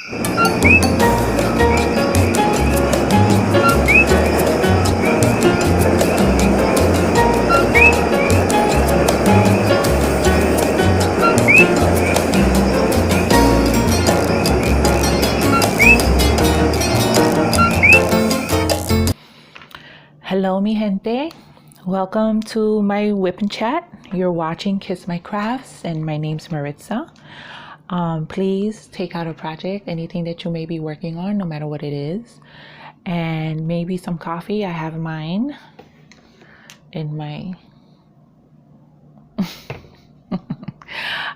Hello, mi gente. Welcome to my WIP and chat. You're watching Kiss My Crafts, and my name's Maritza. Please take out a project, anything that you may be working on, no matter what it is, and maybe some coffee. I have mine in my.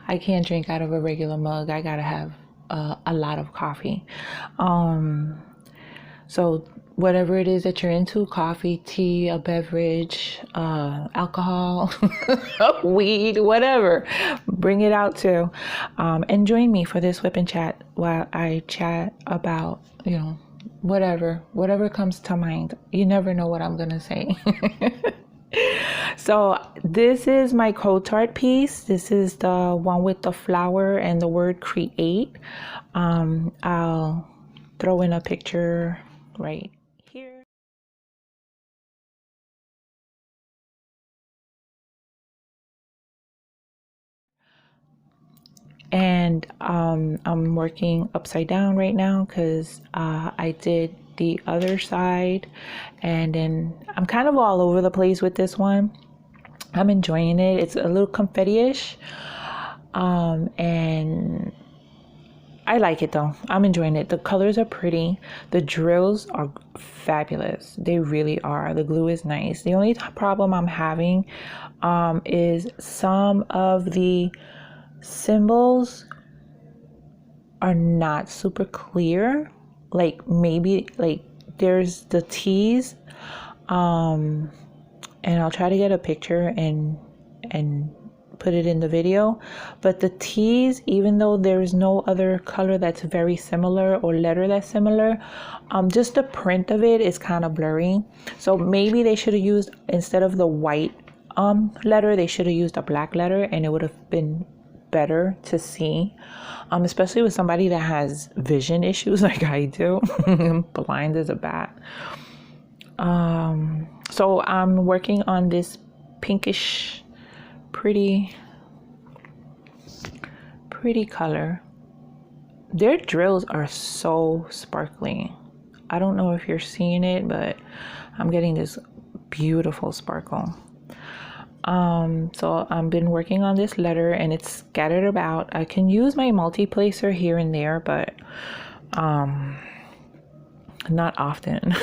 I can't drink out of a regular mug. I gotta have a lot of coffee. So whatever it is that you're into, coffee, tea, a beverage, alcohol, weed, whatever, bring it out too. And join me for this WIP and chat while I chat about, whatever comes to mind. You never know what I'm going to say. So this is my Kotart piece. This is the one with the flower and the word create. I'll throw in a picture right here. And I'm working upside down right now because I did the other side, and then I'm kind of all over the place with this one. I'm enjoying it. It's a little confetti-ish, and I like it though. I'm enjoying it. The colors are pretty. The drills are fabulous. They really are. The glue is nice. The only problem I'm having is some of the symbols are not super clear. Like maybe like there's the T's, and I'll try to get a picture and put it in the video, but the T's, even though there is no other color that's very similar or letter that's similar, just the print of it is kind of blurry. So maybe they should have used, instead of the white letter, they should have used a black letter, and it would have been better to see, especially with somebody that has vision issues like I do. I'm blind as a bat. So I'm working on this pinkish pretty color. Their drills are so sparkly. I don't know if you're seeing it, but I'm getting this beautiful sparkle. So I've been working on this letter, and it's scattered about. I can use my multi-placer here and there, but not often.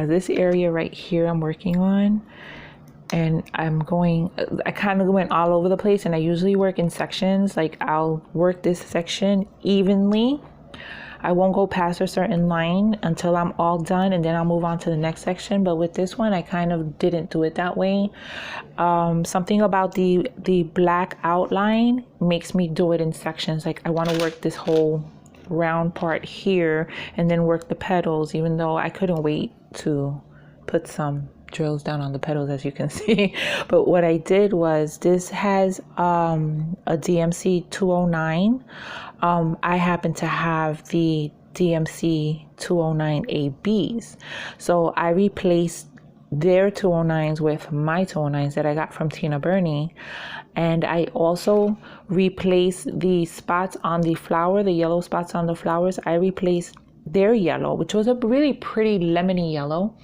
This area right here I'm working on, and I kind of went all over the place, and I usually work in sections. Like I'll work this section evenly. I won't go past a certain line until I'm all done, and then I'll move on to the next section. But with this one, I kind of didn't do it that way. Something about the black outline makes me do it in sections. Like I want to work this whole round part here and then work the petals, even though I couldn't wait to put some drills down on the petals, as you can see. But what I did was, this has a DMC 209. I happen to have the DMC 209 ABs, so I replaced their 209s with my 209s that I got from Tina Burney. And I also replaced the spots on the flower, the yellow spots on the flowers. I replaced their yellow, which was a really pretty lemony yellow,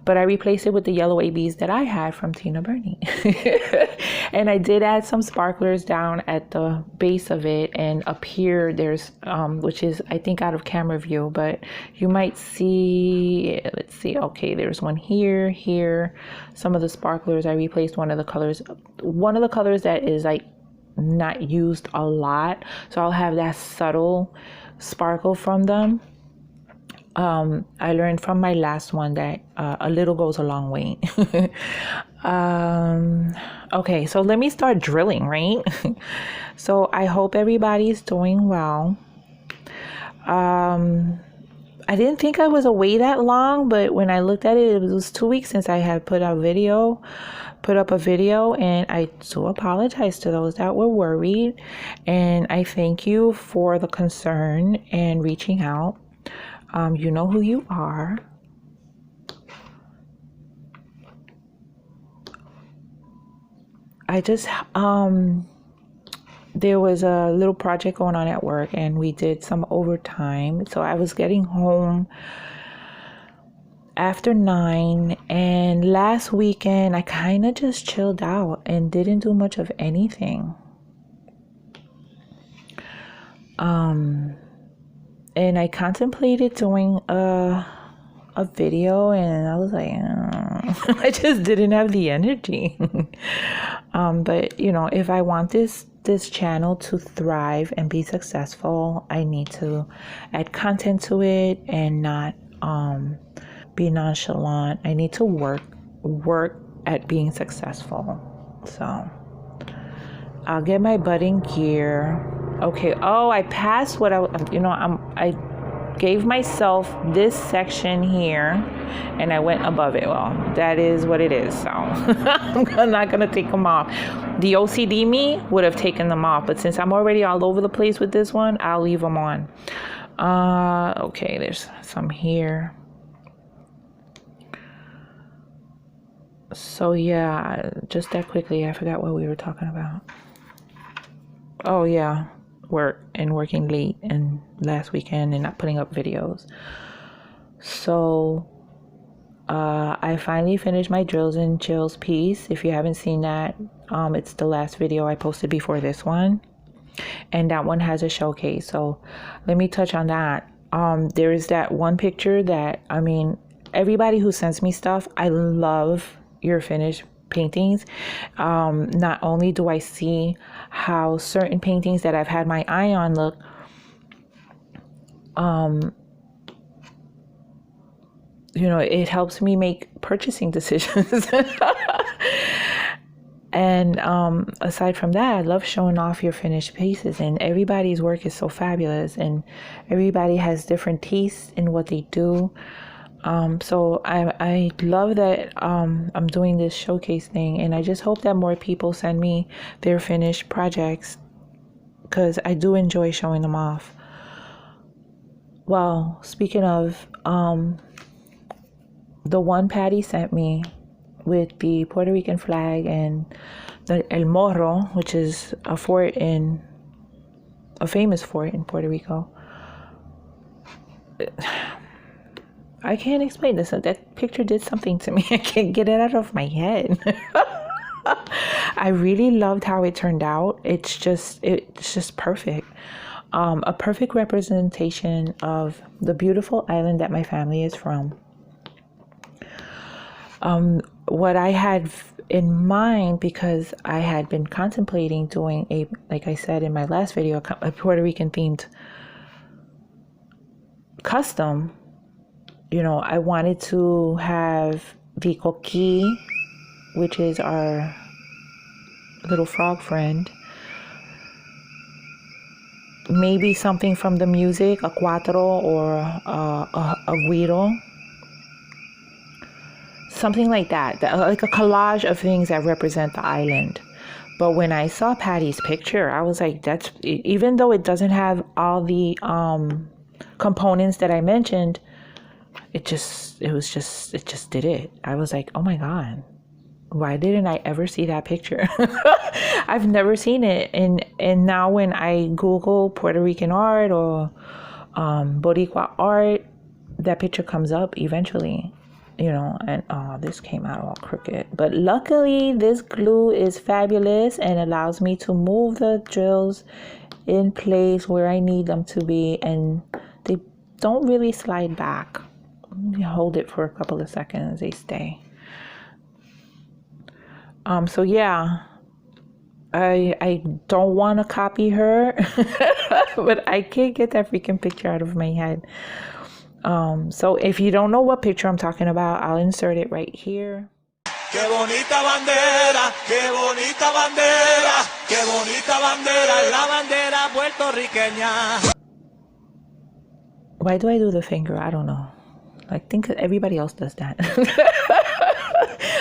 but I replaced it with the yellow ABs that I had from Tina Burney. And I did add some sparklers down at the base of it, and up here there's which is, I think, out of camera view, but you might see, let's see, okay, there's one here. Some of the sparklers, I replaced one of the colors that is like not used a lot, so I'll have that subtle sparkle from them. I learned from my last one that a little goes a long way. Okay, so let me start drilling, right? So I hope everybody's doing well. I didn't think I was away that long, but when I looked at it, it was 2 weeks since I had put up a video, and I do apologize to those that were worried, and I thank you for the concern and reaching out. You know who you are. I just there was a little project going on at work, and we did some overtime, so I was getting home after 9, and last weekend I kind of just chilled out and didn't do much of anything. And I contemplated doing a video, and I was like, I just didn't have the energy. But you know, if I want this channel to thrive and be successful, I need to add content to it and not be nonchalant. I need to work at being successful. So I'll get my butt in gear. Okay. Oh, I passed what I gave myself this section here, and I went above it. Well, that is what it is. So I'm not gonna take them off. The OCD me would have taken them off, but since I'm already all over the place with this one, I'll leave them on. Okay, there's some here. So yeah, just that quickly, I forgot what we were talking about. Oh yeah, work and working late and last weekend and not putting up videos. So I finally finished my drills and chills piece. If you haven't seen that, it's the last video I posted before this one, and that one has a showcase. So let me touch on that. There is that one picture that, I mean, everybody who sends me stuff, I love your finished paintings. Not only do I see how certain paintings that I've had my eye on look, you know, it helps me make purchasing decisions. And aside from that, I love showing off your finished pieces, and everybody's work is so fabulous, and everybody has different tastes in what they do. So I love that I'm doing this showcase thing, and I just hope that more people send me their finished projects, because I do enjoy showing them off. Well, speaking of, the one Patty sent me with the Puerto Rican flag and the El Morro, which is a famous fort in Puerto Rico. I can't explain this. That picture did something to me. I can't get it out of my head. I really loved how it turned out. It's just perfect. A perfect representation of the beautiful island that my family is from. What I had in mind, because I had been contemplating doing like I said in my last video, a Puerto Rican themed custom. You know, I wanted to have the coquí, which is our little frog friend. Maybe something from the music, a cuatro or a güiro. Something like that, like a collage of things that represent the island. But when I saw Patty's picture, I was like, even though it doesn't have all the components that I mentioned, it just did it. I was like, oh my God, why didn't I ever see that picture? I've never seen it. And now when I Google Puerto Rican art or Boricua art, that picture comes up eventually, you know, and this came out all crooked. But luckily, this glue is fabulous and allows me to move the drills in place where I need them to be, and they don't really slide back. You hold it for a couple of seconds, they stay. So yeah, I don't want to copy her, but I can't get that freaking picture out of my head. So if you don't know what picture I'm talking about, I'll insert it right here. Qué bonita bandera, qué bonita bandera, qué bonita bandera, la bandera puertorriqueña. Why do I do the finger? I don't know. I think everybody else does that.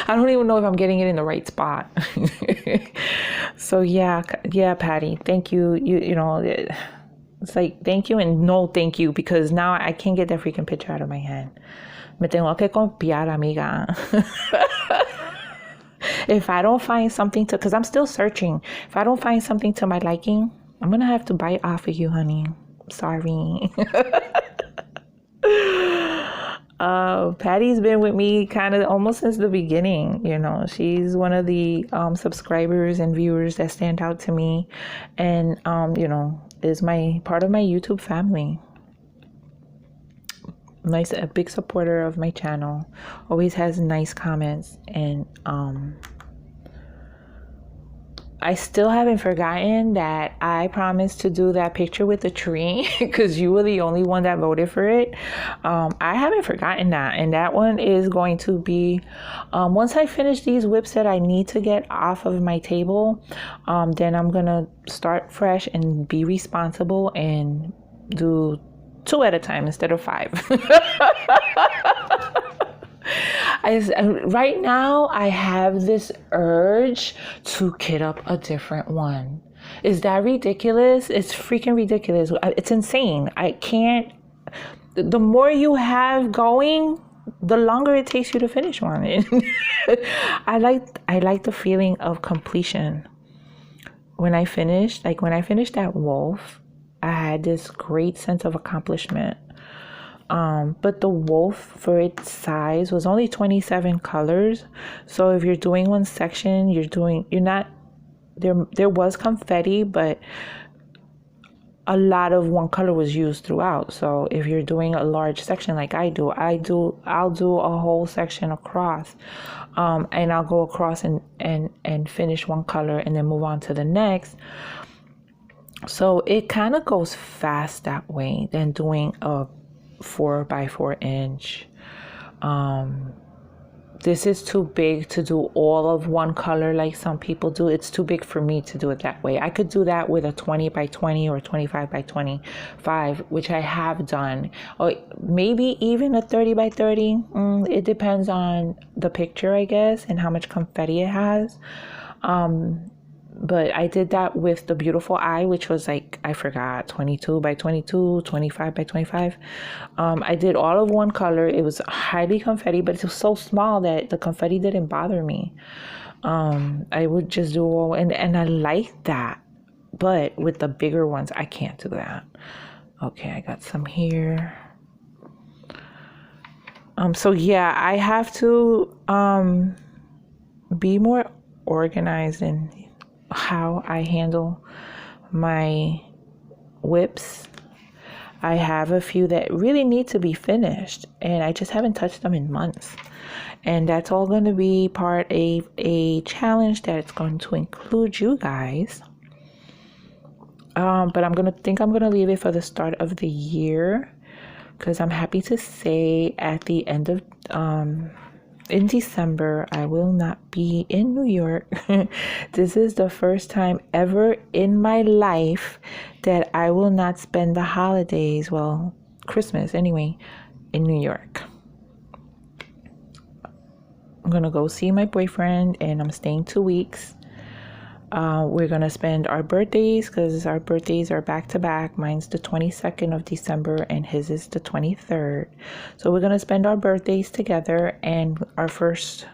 I don't even know if I'm getting it in the right spot. So yeah, Patty, thank you. You know, it's like thank you and no thank you, because now I can't get that freaking picture out of my head. Me tengo que copiar, amiga. If I don't find something to, because I'm still searching. If I don't find something to my liking, I'm gonna have to bite off of you, honey. Sorry. Patty's been with me kind of almost since the beginning. You know, she's one of the subscribers and viewers that stand out to me, and you know, is my part of my YouTube family. A big supporter of my channel. Always has nice comments, and I still haven't forgotten that I promised to do that picture with the tree because you were the only one that voted for it. I haven't forgotten that. And that one is going to be, once I finish these WIPs that I need to get off of my table, then I'm going to start fresh and be responsible and do 2 at a time instead of 5. Right now, I have this urge to kit up a different one. Is that ridiculous? It's freaking ridiculous. It's insane. I can't. The more you have going, the longer it takes you to finish one. I like the feeling of completion. When I finished that wolf, I had this great sense of accomplishment. But the wolf, for its size, was only 27 colors. So if you're doing one section, there was confetti, but a lot of one color was used throughout. So if you're doing a large section like I'll do a whole section across, and I'll go across and finish one color and then move on to the next. So it kind of goes fast that way than doing a 4x4 inch. This is too big to do all of one color like some people do. It's too big for me to do it that way. I could do that with a 20x20 or 25x25, which I have done, or maybe even a 30x30. It depends on the picture, I guess, and how much confetti it has. But I did that with the beautiful eye, which was like, I forgot, 22x22, 25x25. I did all of one color. It was highly confetti, but it was so small that the confetti didn't bother me. I would just do all, and I like that. But with the bigger ones, I can't do that. Okay, I got some here. So yeah, I have to be more organized in how I handle my WIPs. I have a few that really need to be finished, and I just haven't touched them in months. And that's all going to be part of a challenge that's going to include you guys. But I'm going to leave it for the start of the year, because I'm happy to say at the end of in December, I will not be in New York. This is the first time ever in my life that I will not spend the holidays, well, Christmas anyway, in New York. I'm going to go see my boyfriend, and I'm staying 2 weeks. We're going to spend our birthdays, because our birthdays are back to back. Mine's the 22nd of December and his is the 23rd. So we're going to spend our birthdays together and our first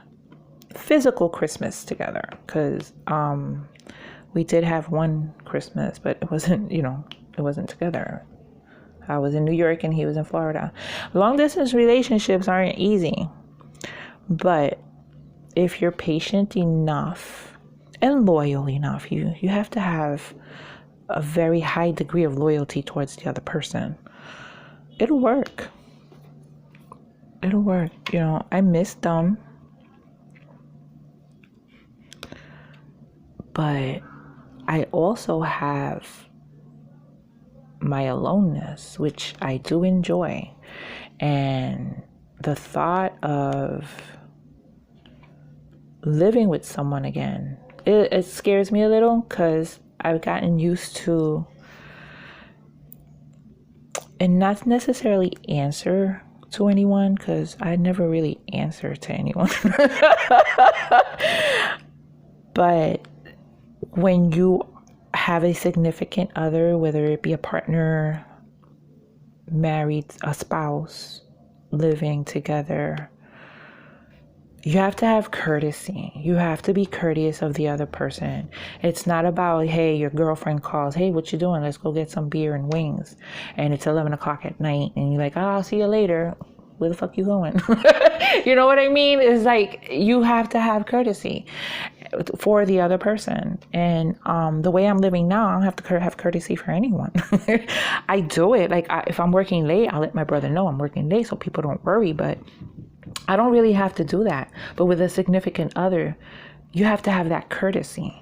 physical Christmas together, because we did have one Christmas, but it wasn't, it wasn't together. I was in New York and he was in Florida. Long distance relationships aren't easy, but if you're patient enough and loyal enough, you have to have a very high degree of loyalty towards the other person. It'll work. I miss them, but I also have my aloneness, which I do enjoy. And the thought of living with someone again, it scares me a little, because I've gotten used to and not necessarily answer to anyone, because I never really answer to anyone. But when you have a significant other, whether it be a partner, married, a spouse, living together, you have to have courtesy. You have to be courteous of the other person. It's not about, hey, your girlfriend calls, hey, what you doing? Let's go get some beer and wings. And it's 11 o'clock at night. And you're like, oh, I'll see you later. Where the fuck you going? You know what I mean? It's like, you have to have courtesy for the other person. And the way I'm living now, I don't have to have courtesy for anyone. I do it. Like, if I'm working late, I'll let my brother know I'm working late so people don't worry. But I don't really have to do that. But with a significant other, you have to have that courtesy,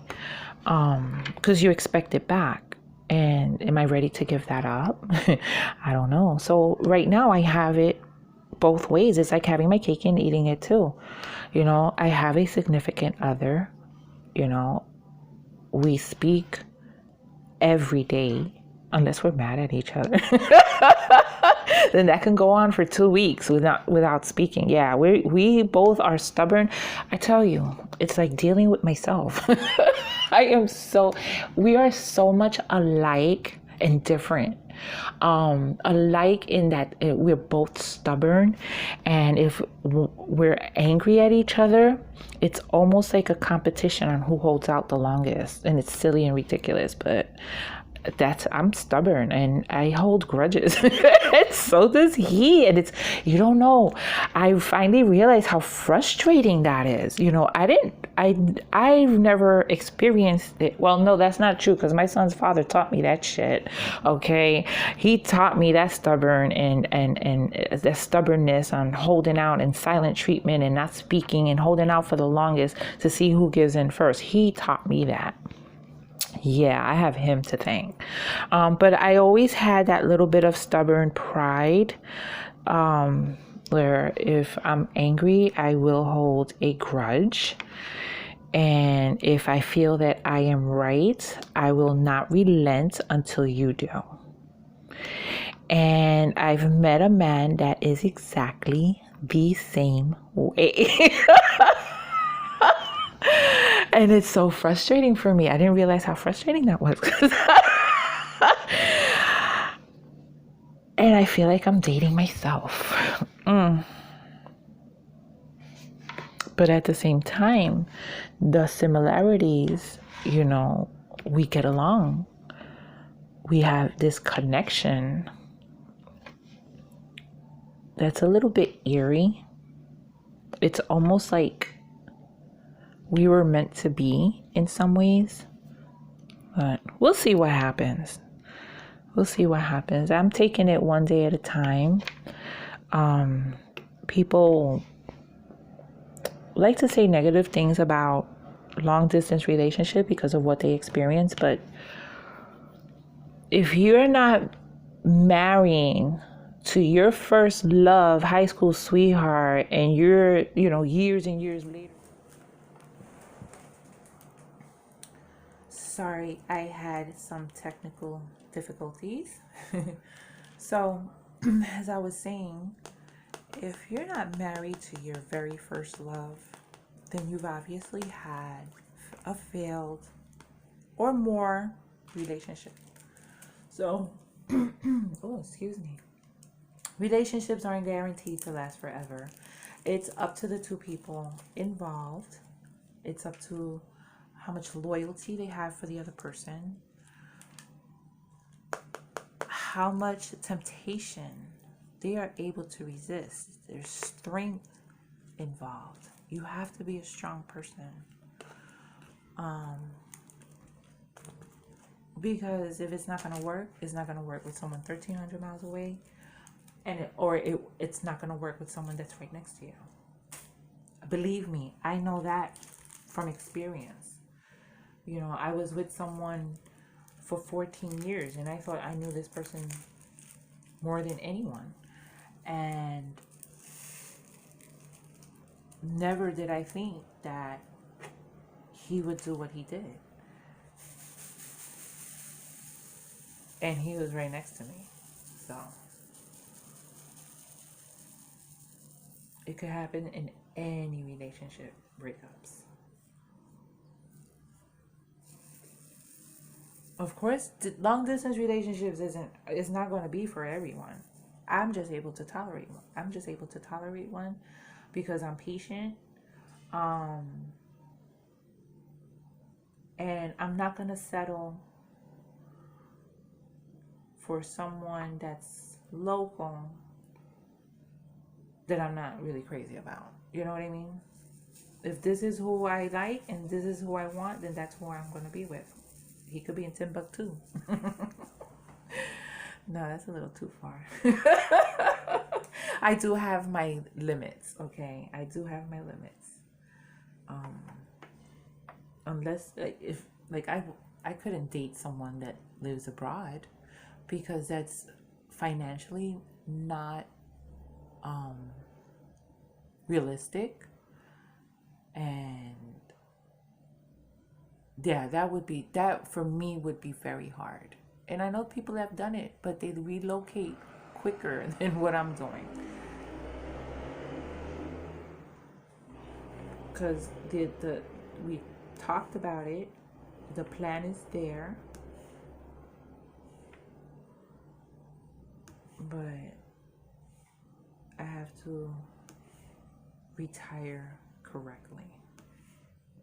because you expect it back. And am I ready to give that up? I don't know. So right now I have it both ways. It's like having my cake and eating it too. You know, I have a significant other. You know, we speak every day, unless we're mad at each other. Then that can go on for 2 weeks without speaking. Yeah, we both are stubborn. I tell you, it's like dealing with myself. We are so much alike and different. Alike in that we're both stubborn, and if we're angry at each other, it's almost like a competition on who holds out the longest. And it's silly and ridiculous, but I'm stubborn and I hold grudges. And so does he. And you don't know. I finally realized how frustrating that is. You know, I've never experienced it. Well, no, that's not true, because my son's father taught me that shit. Okay. He taught me that stubborn and that stubbornness on holding out and silent treatment and not speaking and holding out for the longest to see who gives in first. He taught me that. Yeah, I have him to thank. But I always had that little bit of stubborn pride, where if I'm angry, I will hold a grudge. And if I feel that I am right, I will not relent until you do. And I've met a man that is exactly the same way. And it's so frustrating for me. I didn't realize how frustrating that was. And I feel like I'm dating myself. But at the same time, the similarities, you know, we get along. We have this connection that's a little bit eerie. It's almost like we were meant to be in some ways, but we'll see what happens. We'll see what happens. I'm taking it one day at a time. People like to say negative things about long distance relationship because of what they experience, but if you're not marrying to your first love, high school sweetheart, and you're, you know, years and years later. Sorry, I had some technical difficulties. So, as I was saying, if you're not married to your very first love, then you've obviously had a failed or more relationship. So, oh, excuse me. Relationships aren't guaranteed to last forever. It's up to the two people involved. It's up to how much loyalty they have for the other person, how much temptation they are able to resist. There's strength involved. You have to be a strong person. Because if it's not going to work, it's not going to work with someone 1,300 miles away, it's not going to work with someone that's right next to you. Believe me, I know that from experience. You know, I was with someone for 14 years and I thought I knew this person more than anyone. And never did I think that he would do what he did. And he was right next to me. So It could happen in any relationship breakups. Of course, long distance relationships it's not going to be for everyone. I'm just able to tolerate one. I'm just able to tolerate one because I'm patient. And I'm not going to settle for someone that's local that I'm not really crazy about. You know what I mean? If this is who I like and this is who I want, then that's who I'm going to be with. He could be in Timbuktu. No, that's a little too far. I do have my limits, okay? I do have my limits. Unless if I couldn't date someone that lives abroad because that's financially not realistic, and yeah, that for me would be very hard. And I know people have done it, but they relocate quicker than what I'm doing. Because we talked about it. The plan is there. But I have to retire correctly,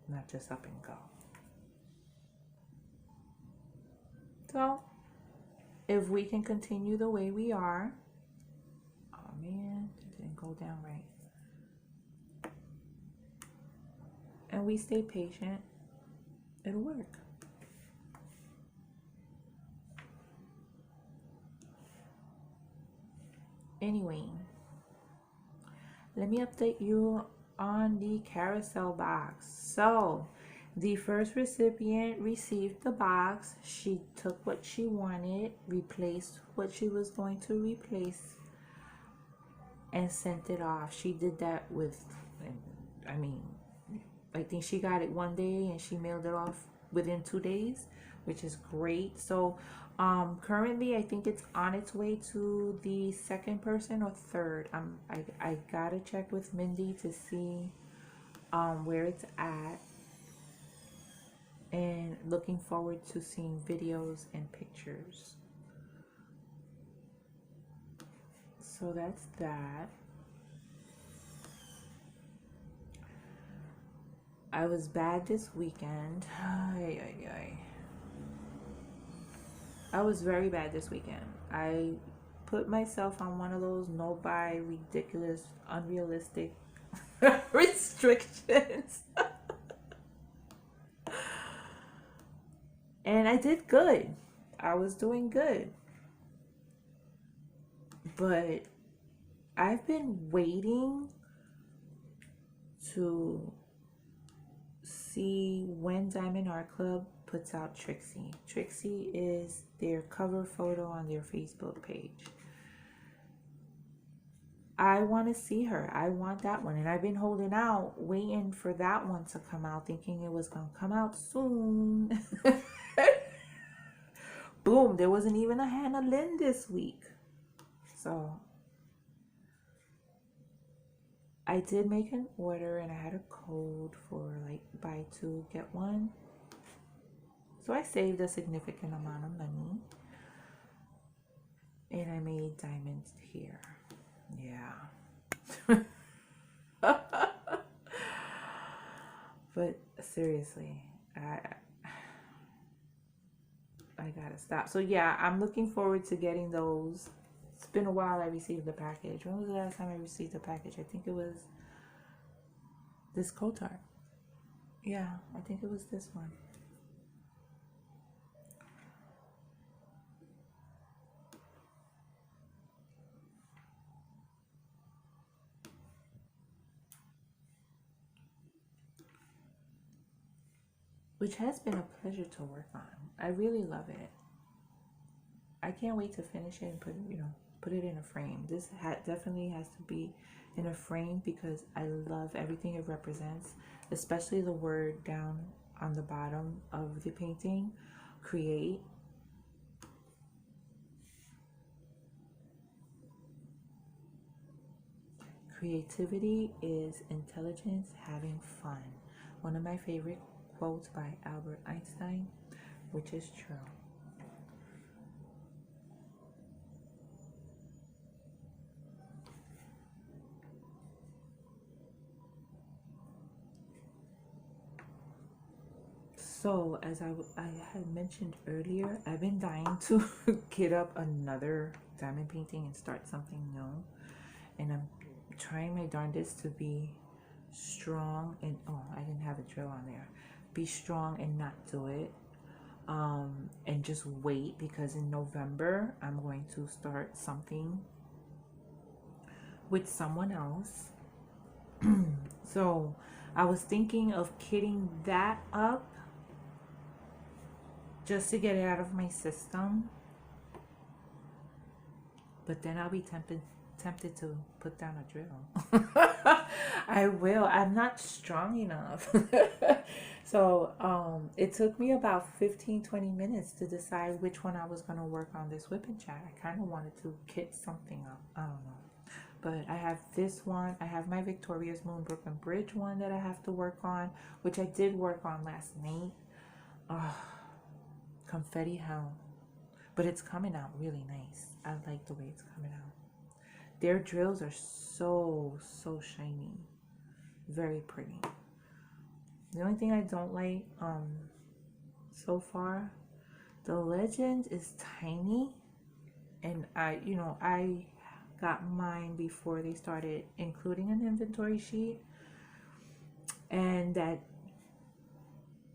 not just up and go. So, if we can continue the way we are, oh man, it didn't go down right. And we stay patient, it'll work. Anyway, let me update you on the carousel box. So, the first recipient received the box. She took what she wanted, replaced what she was going to replace, and sent it off. She did that with, I think she got it one day and she mailed it off within 2 days, which is great. So currently I think it's on its way to the second person or third. I gotta check with Mindy to see where it's at, and looking forward to seeing videos and pictures. So that's that. I was bad this weekend. I was very bad this weekend. I put myself on one of those no buy, ridiculous, unrealistic restrictions. And I did good. I was doing good. But I've been waiting to see when Diamond Art Club puts out Trixie. Trixie is their cover photo on their Facebook page. I want to see her. I want that one. And I've been holding out, waiting for that one to come out, thinking it was going to come out soon. Boom, there wasn't even a Hannah Lynn this week. So I did make an order and I had a code for like buy two, get one. So I saved a significant amount of money. And I made diamonds here. Yeah. But seriously, I gotta stop. So yeah, I'm looking forward to getting those. It's been a while I received the package. When was the last time I received the package? I think it was this Kotart. Yeah, I think it was this one. Which has been a pleasure to work on. I really love it. I can't wait to finish it and put it in a frame. This definitely has to be in a frame because I love everything it represents, especially the word down on the bottom of the painting, create. Creativity is intelligence having fun. One of my favorite quotes by Albert Einstein, which is true. So, as I had mentioned earlier, I've been dying to get up another diamond painting and start something new. And I'm trying my darndest to be strong and, oh, I didn't have a drill on there. Be strong and not do it. And just wait, because in November, I'm going to start something with someone else. So, I was thinking of kitting that up just to get it out of my system, but then I'll be tempted to put down a drill. I will. I'm not strong enough. So it took me about 15-20 minutes to decide which one I was going to work on this whip and chat. I kind of wanted to kit something up. I don't know, but I have this one. I have my Victoria's Moon Brooklyn Bridge one that I have to work on, which I did work on last night. Confetti hell, but it's coming out really nice. I like the way it's coming out. Their drills are so shiny, very pretty. The only thing I don't like so far, the legend is tiny, and I got mine before they started including an inventory sheet, and that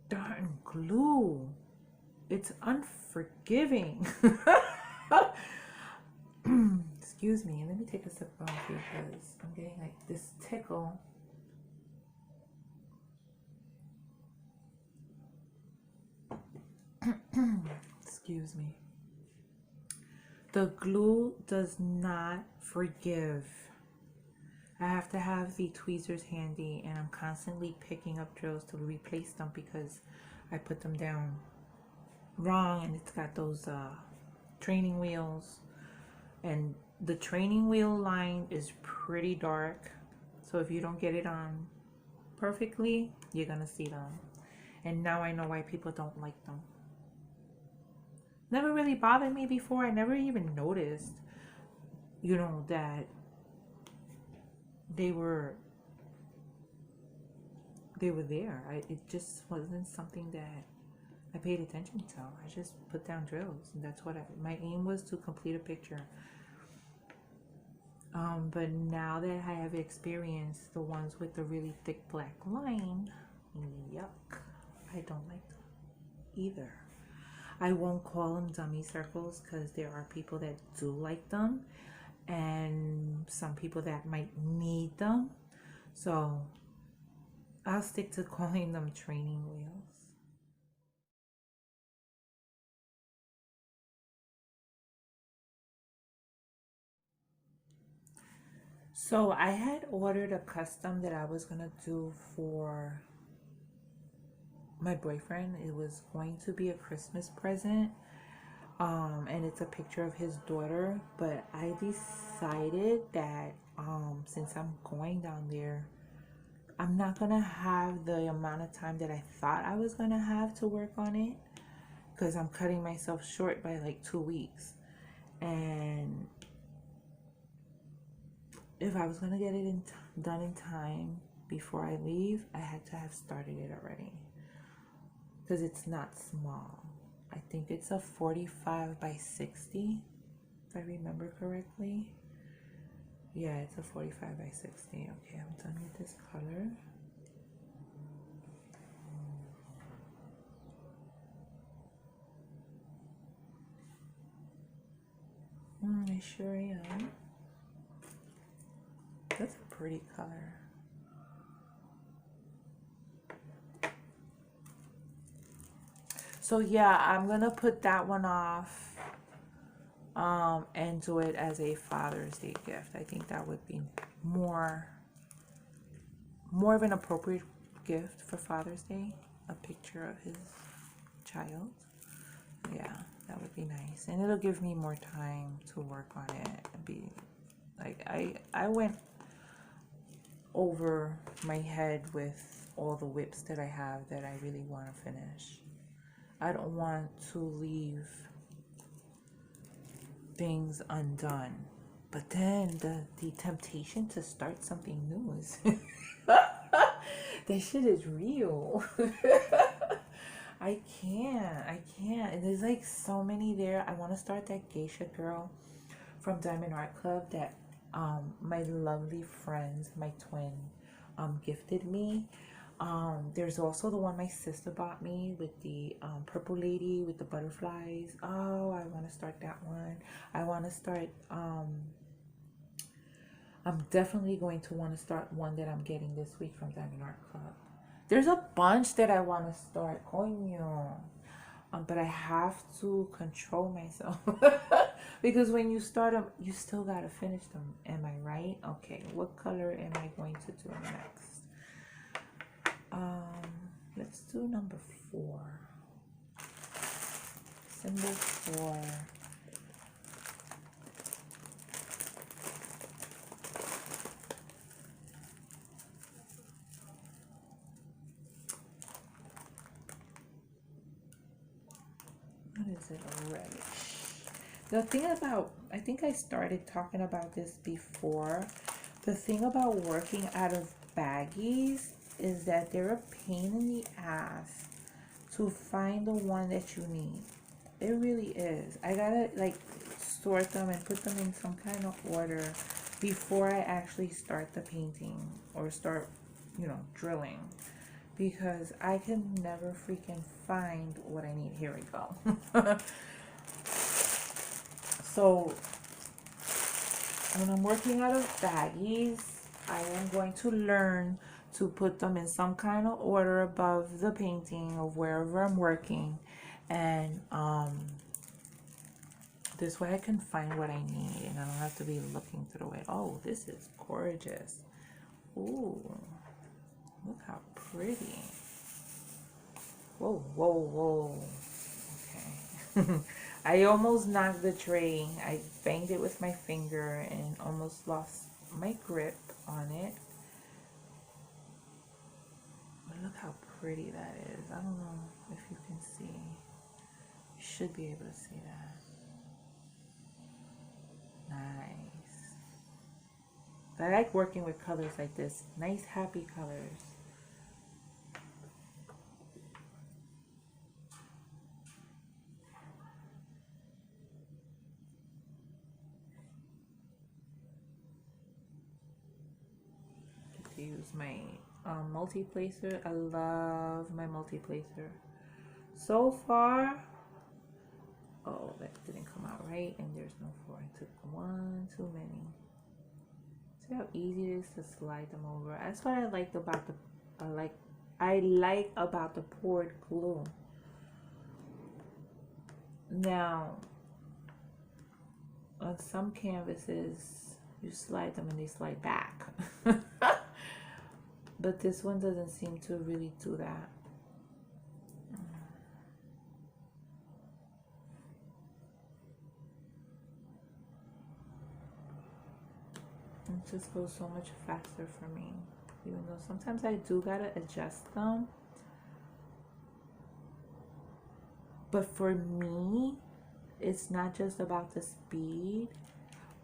darn glue, it's unforgiving. Excuse me, let me take a sip of coffee because I'm getting like this tickle. Excuse me. The glue does not forgive. I have to have the tweezers handy, and I'm constantly picking up drills to replace them because I put them down wrong, and it's got those training wheels, and the training wheel line is pretty dark, so if you don't get it on perfectly, you're gonna see them. And now I know why people don't like them. Never really bothered me before. I never even noticed, that they were there. It just wasn't something that I paid attention to. I just put down drills, and that's what my aim was, to complete a picture. But now that I have experienced the ones with the really thick black line, yuck, I don't like them either. I won't call them dummy circles because there are people that do like them, and some people that might need them. So I'll stick to calling them training wheels. So I had ordered a custom that I was gonna do for my boyfriend. It was going to be a Christmas present, and it's a picture of his daughter, but I decided that since I'm going down there, I'm not gonna have the amount of time that I thought I was gonna have to work on it, because I'm cutting myself short by like 2 weeks. And if I was gonna get it done in time before I leave, I had to have started it already, because it's not small. I think it's a 45 by 60, if I remember correctly. Yeah, it's a 45 by 60. Okay, I'm done with this color. I sure am. That's a pretty color. So yeah, I'm gonna put that one off and do it as a Father's Day gift. I think that would be more of an appropriate gift for Father's Day, a picture of his child. Yeah, that would be nice, and it'll give me more time to work on it and be like, I went over my head with all the WIPs that I have that I really want to finish. I don't want to leave things undone. But then the temptation to start something new is that shit is real. I can't. And there's like so many there. I want to start that geisha girl from Diamond Art Club that my lovely friends, my twin, gifted me. There's also the one my sister bought me with the purple lady with the butterflies. Oh, I want to start that one. I want to start I'm definitely going to want to start one that I'm getting this week from Diamond Art Club. There's a bunch that I want to start. Coño. But I have to control myself. Because when you start them, you still got to finish them. Am I right? Okay. What color am I going to do next? Let's do number 4. Symbol 4. What is it? A reddish. The thing about, I think I started talking about this before. The thing about working out of baggies is that they're a pain in the ass to find the one that you need. It really is. I gotta like sort them and put them in some kind of order before I actually start the painting or start, you know, drilling. Because I can never freaking find what I need. Here we go. So when I'm working out of baggies, I am going to learn to put them in some kind of order above the painting of wherever I'm working. And this way I can find what I need and I don't have to be looking through it. Oh, this is gorgeous. Ooh. Look how pretty. Whoa, whoa, whoa. Okay. I almost knocked the tray. I banged it with my finger and almost lost my grip on it. But look how pretty that is. I don't know if you can see. You should be able to see that. Nice. I like working with colors like this. Nice, happy colors. To use my multi-placer. I love my multi-placer. So far, oh, that didn't come out right, and there's no 4. I took one too many. See how easy it is to slide them over. That's what I liked about the I like about the poured glue. Now, on some canvases, you slide them and they slide back. But this one doesn't seem to really do that. It just goes so much faster for me. Even though sometimes I do gotta adjust them. But for me, it's not just about the speed.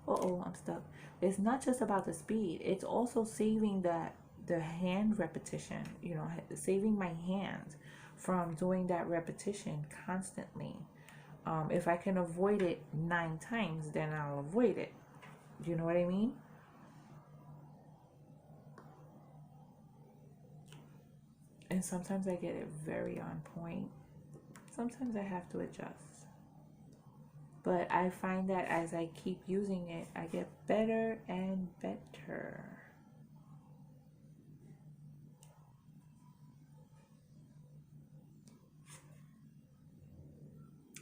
Uh-oh, I'm stuck. It's not just about the speed. It's also saving the hand repetition, you know, saving my hand from doing that repetition constantly. If I can avoid it 9 times, then I'll avoid it. Do you know what I mean? And sometimes I get it very on point. Sometimes I have to adjust. But I find that as I keep using it, I get better and better.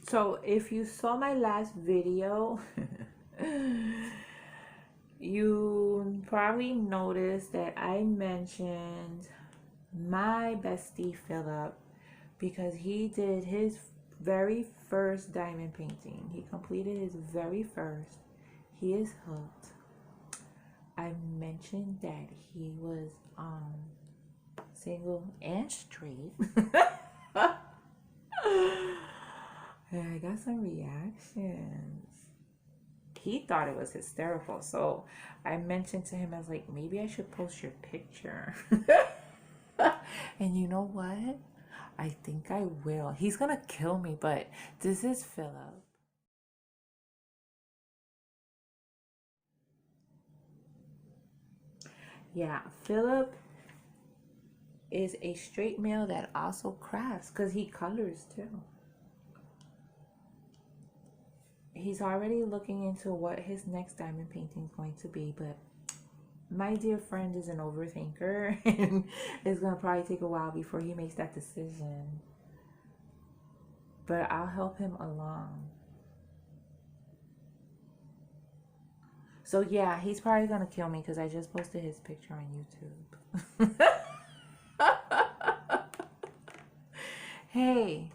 So if you saw my last video, you probably noticed that I mentioned my bestie Philip because he did his very first diamond painting. He completed his very first. He is hooked. I mentioned that he was single and straight. And I got some reactions. He thought it was hysterical, so I mentioned to him, I was like, maybe I should post your picture. And you know what? I think I will. He's gonna kill me, but this is Philip. Yeah, Philip is a straight male that also crafts because he colors too. He's already looking into what his next diamond painting is going to be, but my dear friend is an overthinker and it's gonna probably take a while before he makes that decision. But I'll help him along. So yeah, he's probably gonna kill me because I just posted his picture on YouTube. Hey,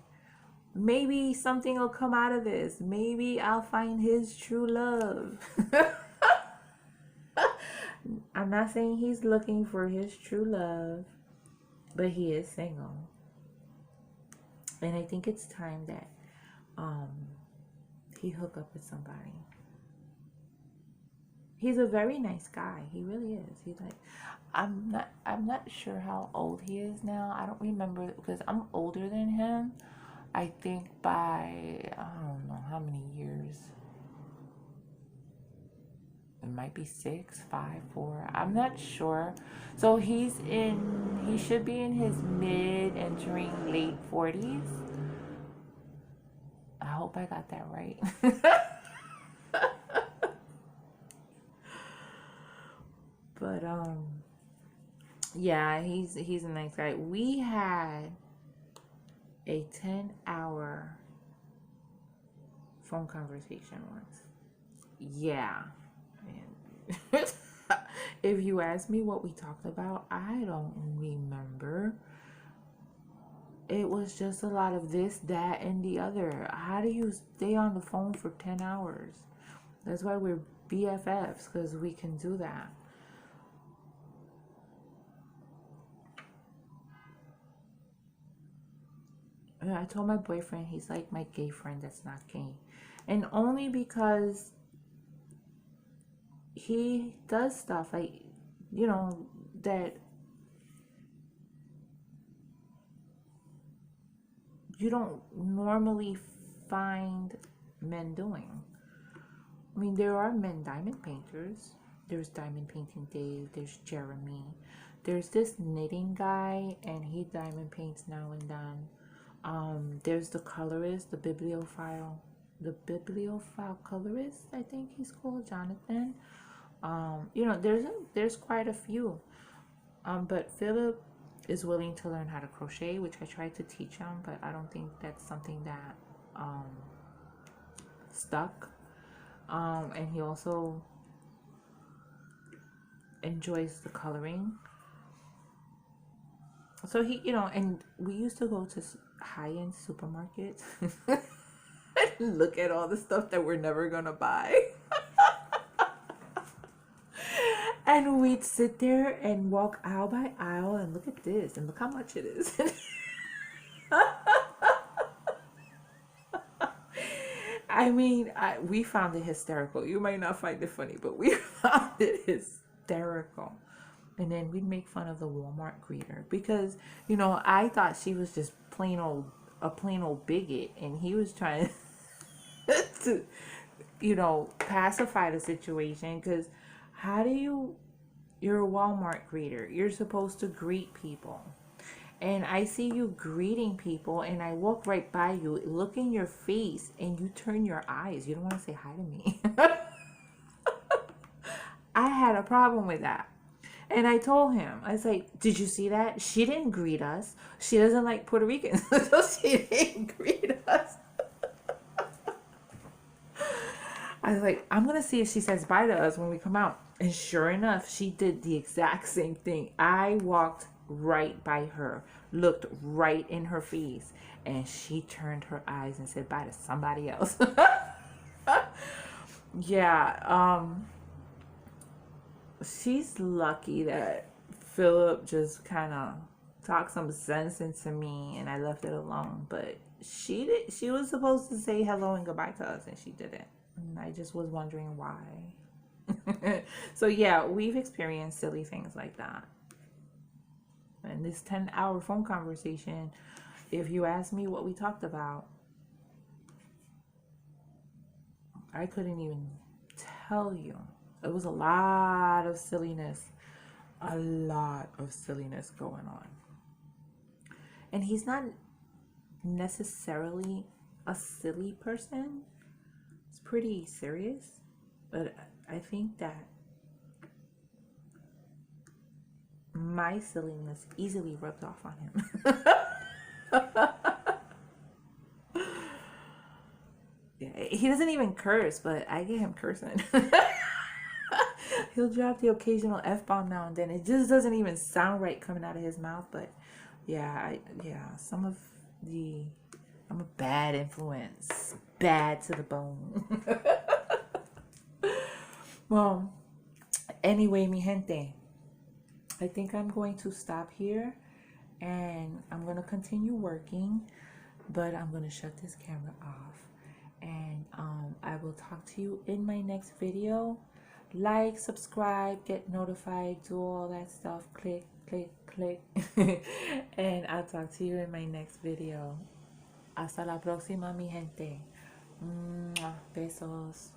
maybe something will come out of this. Maybe I'll find his true love. I'm not saying he's looking for his true love, but he is single. And I think it's time that he hook up with somebody. He's a very nice guy. He really is. He's like, I'm not sure how old he is now. I don't remember because I'm older than him. I think by I don't know how many years. It might be 6, 5, 4. I'm not sure. So he should be in his mid entering late 40s. I hope I got that right. But yeah, he's a nice guy. We had a 10-hour phone conversation once. Yeah. And if you ask me what we talked about, I don't remember. It was just a lot of this, that, and the other. How do you stay on the phone for 10 hours? That's why we're BFFs, because we can do that. And I told my boyfriend he's like my gay friend that's not gay. And only because he does stuff like, you know, that you don't normally find men doing. I mean, there are men diamond painters. There's Diamond Painting Dave. There's Jeremy. There's this knitting guy, and he diamond paints now and then. There's the colorist, the bibliophile colorist, I think he's called, Jonathan. You know, there's quite a few. But Philip is willing to learn how to crochet, which I tried to teach him, but I don't think that's something that stuck. And he also enjoys the coloring. So he, you know, and we used to go to high-end supermarkets and look at all the stuff that we're never gonna buy. And we'd sit there and walk aisle by aisle and look at this and look how much it is. I mean, we found it hysterical. You might not find it funny, but we found it hysterical. And then we'd make fun of the Walmart greeter because, you know, I thought she was just a plain old bigot, and he was trying to, you know, pacify the situation. Because how do you're a Walmart greeter. You're supposed to greet people. And I see you greeting people, and I walk right by you, look in your face, and you turn your eyes. You don't want to say hi to me. I had a problem with that. And I told him, I was like, did you see that? She didn't greet us. She doesn't like Puerto Ricans. So she didn't greet us. I was like, I'm going to see if she says bye to us when we come out. And sure enough, she did the exact same thing. I walked right by her, looked right in her face, and she turned her eyes and said bye to somebody else. Yeah. she's lucky that Philip just kind of talked some sense into me and I left it alone. But she was supposed to say hello and goodbye to us and she didn't. And I just was wondering why. So yeah, we've experienced silly things like that. And this 10-hour phone conversation, if you ask me what we talked about, I couldn't even tell you. It was a lot of silliness. A lot of silliness going on. And he's not necessarily a silly person. It's pretty serious. But I think that my silliness easily rubbed off on him. Yeah, he doesn't even curse, but I get him cursing. He'll drop the occasional F-bomb now and then. It just doesn't even sound right coming out of his mouth. But yeah, I'm a bad influence. Bad to the bone. Well, anyway, mi gente, I think I'm going to stop here and I'm going to continue working, but I'm going to shut this camera off. And I will talk to you in my next video. Like, subscribe, get notified, do all that stuff. Click, click, click. And I'll talk to you in my next video. Hasta la próxima, mi gente. Besos.